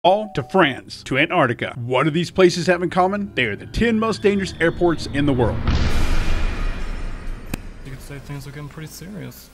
All to France, to Antarctica. What do these places have in common? They are the 10 most dangerous airports in the world. You could say things are getting pretty serious.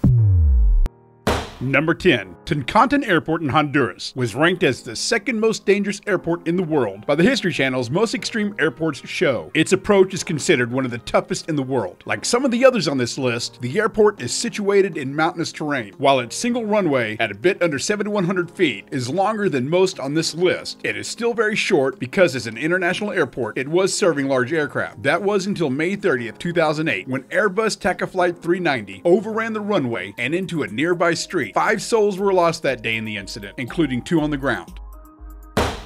Number 10. Toncontín Airport in Honduras was ranked as the second most dangerous airport in the world by the History Channel's Most Extreme Airports show. Its approach is considered one of the toughest in the world. Like some of the others on this list, the airport is situated in mountainous terrain. While its single runway, at a bit under 7,100 feet, is longer than most on this list, it is still very short because as an international airport, it was serving large aircraft. That was until May 30th, 2008, when Airbus TACA Flight 390 overran the runway and into a nearby street. 5 souls were lost that day in the incident, including 2 on the ground.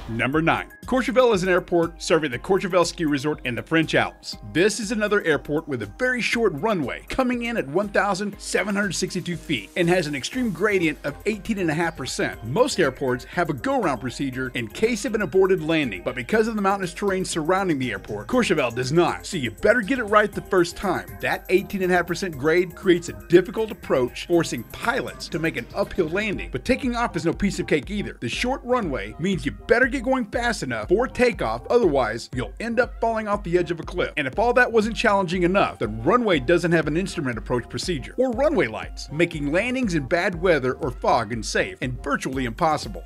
Number 9. Courchevel is an airport serving the Courchevel Ski Resort in the French Alps. This is another airport with a very short runway, coming in at 1,762 feet, and has an extreme gradient of 18.5%. Most airports have a go-around procedure in case of an aborted landing, but because of the mountainous terrain surrounding the airport, Courchevel does not, so you better get it right the first time. That 18.5% grade creates a difficult approach, forcing pilots to make an uphill landing, but taking off is no piece of cake either. The short runway means you better get going fast enough for takeoff, otherwise you'll end up falling off the edge of a cliff. And if all that wasn't challenging enough, the runway doesn't have an instrument approach procedure or runway lights, making landings in bad weather or fog unsafe and virtually impossible.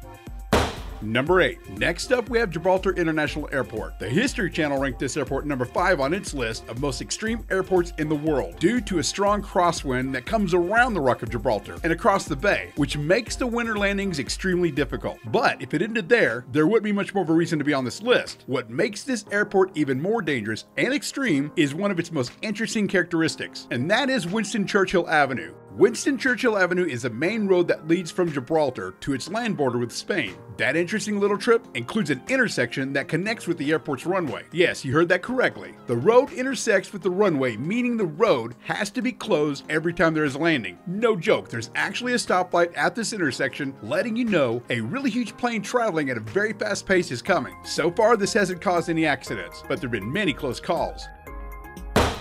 Number 8. Next up, we have Gibraltar International Airport. The History Channel ranked this airport number 5 on its list of most extreme airports in the world due to a strong crosswind that comes around the Rock of Gibraltar and across the bay, which makes the winter landings extremely difficult. But if it ended there, there wouldn't be much more of a reason to be on this list. What makes this airport even more dangerous and extreme is one of its most interesting characteristics, and that is Winston Churchill Avenue. Winston Churchill Avenue is a main road that leads from Gibraltar to its land border with Spain. That interesting little trip includes an intersection that connects with the airport's runway. Yes, you heard that correctly. The road intersects with the runway, meaning the road has to be closed every time there is a landing. No joke, there's actually a stoplight at this intersection letting you know a really huge plane traveling at a very fast pace is coming. So far, this hasn't caused any accidents, but there have been many close calls.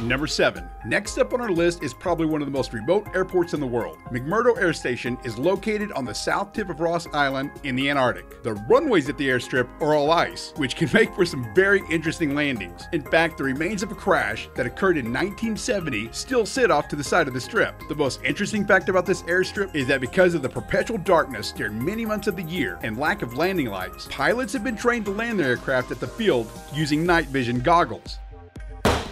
Number 7. Next up on our list is probably one of the most remote airports in the world. McMurdo Air Station is located on the south tip of Ross Island in the Antarctic. The runways at the airstrip are all ice, which can make for some very interesting landings. In fact, the remains of a crash that occurred in 1970 still sit off to the side of the strip. The most interesting fact about this airstrip is that because of the perpetual darkness during many months of the year and lack of landing lights, pilots have been trained to land their aircraft at the field using night vision goggles.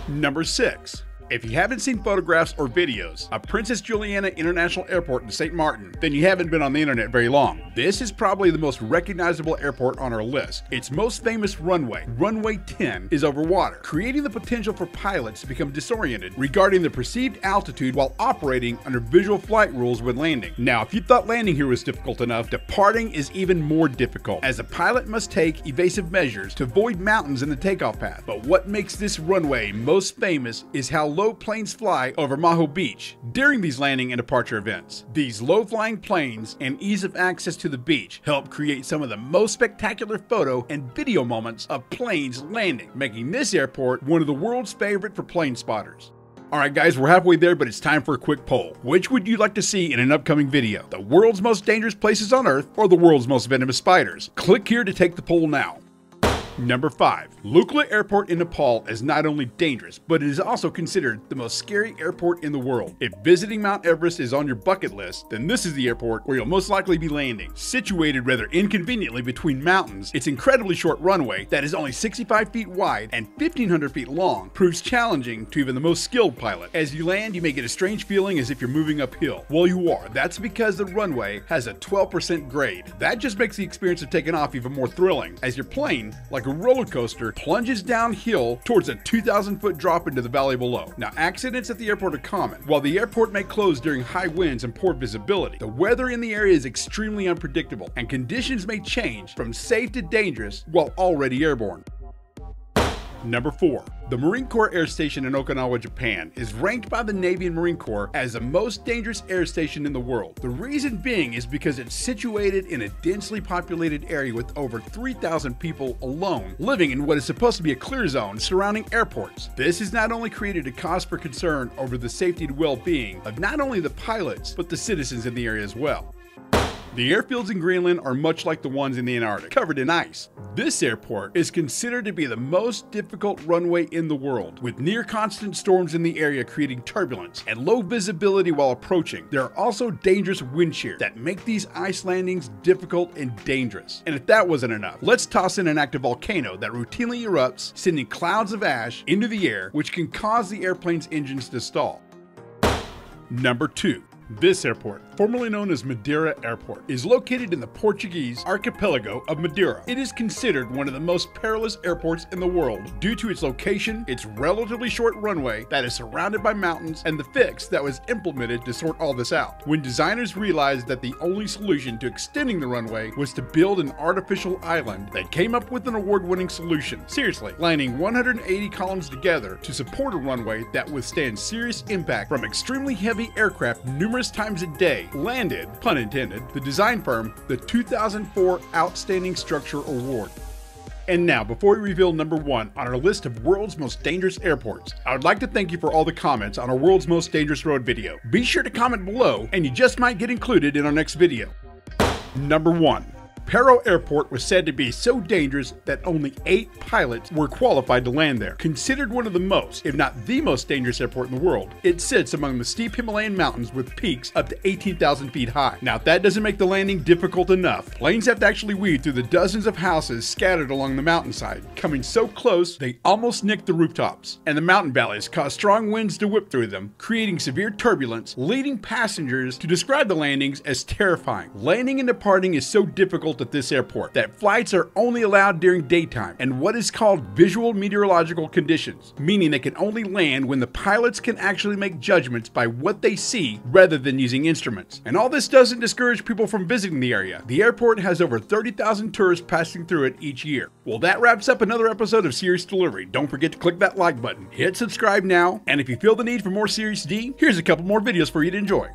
Number 6. If you haven't seen photographs or videos of Princess Juliana International Airport in St. Martin, then you haven't been on the internet very long. This is probably the most recognizable airport on our list. Its most famous runway, Runway 10, is over water, creating the potential for pilots to become disoriented regarding the perceived altitude while operating under visual flight rules when landing. Now, if you thought landing here was difficult enough, departing is even more difficult, as a pilot must take evasive measures to avoid mountains in the takeoff path. But what makes this runway most famous is how low planes fly over Maho Beach during these landing and departure events. These low-flying planes and ease of access to the beach help create some of the most spectacular photo and video moments of planes landing, making this airport one of the world's favorite for plane spotters. Alright guys, we're halfway there, but it's time for a quick poll. Which would you like to see in an upcoming video? The world's most dangerous places on Earth or the world's most venomous spiders? Click here to take the poll now. Number 5. Lukla Airport in Nepal is not only dangerous, but it is also considered the most scary airport in the world. If visiting Mount Everest is on your bucket list, then this is the airport where you'll most likely be landing. Situated rather inconveniently between mountains, its incredibly short runway that is only 65 feet wide and 1,500 feet long proves challenging to even the most skilled pilot. As you land, you may get a strange feeling as if you're moving uphill. Well, you are. That's because the runway has a 12% grade. That just makes the experience of taking off even more thrilling, as your plane, like a roller coaster, plunges downhill towards a 2,000-foot drop into the valley below. Now, accidents at the airport are common. While the airport may close during high winds and poor visibility, the weather in the area is extremely unpredictable, and conditions may change from safe to dangerous while already airborne. Number 4. The Marine Corps Air Station in Okinawa, Japan is ranked by the Navy and Marine Corps as the most dangerous air station in the world. The reason being is because it's situated in a densely populated area with over 3,000 people alone living in what is supposed to be a clear zone surrounding airports. This has not only created a cause for concern over the safety and well-being of not only the pilots, but the citizens in the area as well. The airfields in Greenland are much like the ones in the Antarctic, covered in ice. This airport is considered to be the most difficult runway in the world, with near constant storms in the area creating turbulence and low visibility while approaching. There are also dangerous wind shear that make these ice landings difficult and dangerous. And if that wasn't enough, let's toss in an active volcano that routinely erupts, sending clouds of ash into the air, which can cause the airplane's engines to stall. Number 2. This airport, formerly known as Madeira Airport, is located in the Portuguese archipelago of Madeira. It is considered one of the most perilous airports in the world due to its location, its relatively short runway that is surrounded by mountains, and the fix that was implemented to sort all this out. When designers realized that the only solution to extending the runway was to build an artificial island, they came up with an award-winning solution. Seriously, lining 180 columns together to support a runway that withstands serious impact from extremely heavy aircraft numerous times a day, landed, pun intended, the design firm the 2004 Outstanding Structure Award. And now, before we reveal number 1 on our list of world's most dangerous airports, I would like to thank you for all the comments on our world's most dangerous road video. Be sure to comment below and you just might get included in our next video. Number 1. Paro Airport was said to be so dangerous that only 8 pilots were qualified to land there. Considered one of the most, if not the most dangerous airport in the world, it sits among the steep Himalayan mountains with peaks up to 18,000 feet high. Now, if that doesn't make the landing difficult enough, planes have to actually weave through the dozens of houses scattered along the mountainside, coming so close they almost nick the rooftops. And the mountain valleys cause strong winds to whip through them, creating severe turbulence, leading passengers to describe the landings as terrifying. Landing and departing is so difficult at this airport that flights are only allowed during daytime and what is called visual meteorological conditions, meaning they can only land when the pilots can actually make judgments by what they see rather than using instruments. And all this doesn't discourage people from visiting the area. The airport has over 30,000 tourists passing through it each year. Well, that wraps up another episode of Serious Delivery. Don't forget to click that like button, hit subscribe now, and if you feel the need for more Serious D, here's a couple more videos for you to enjoy.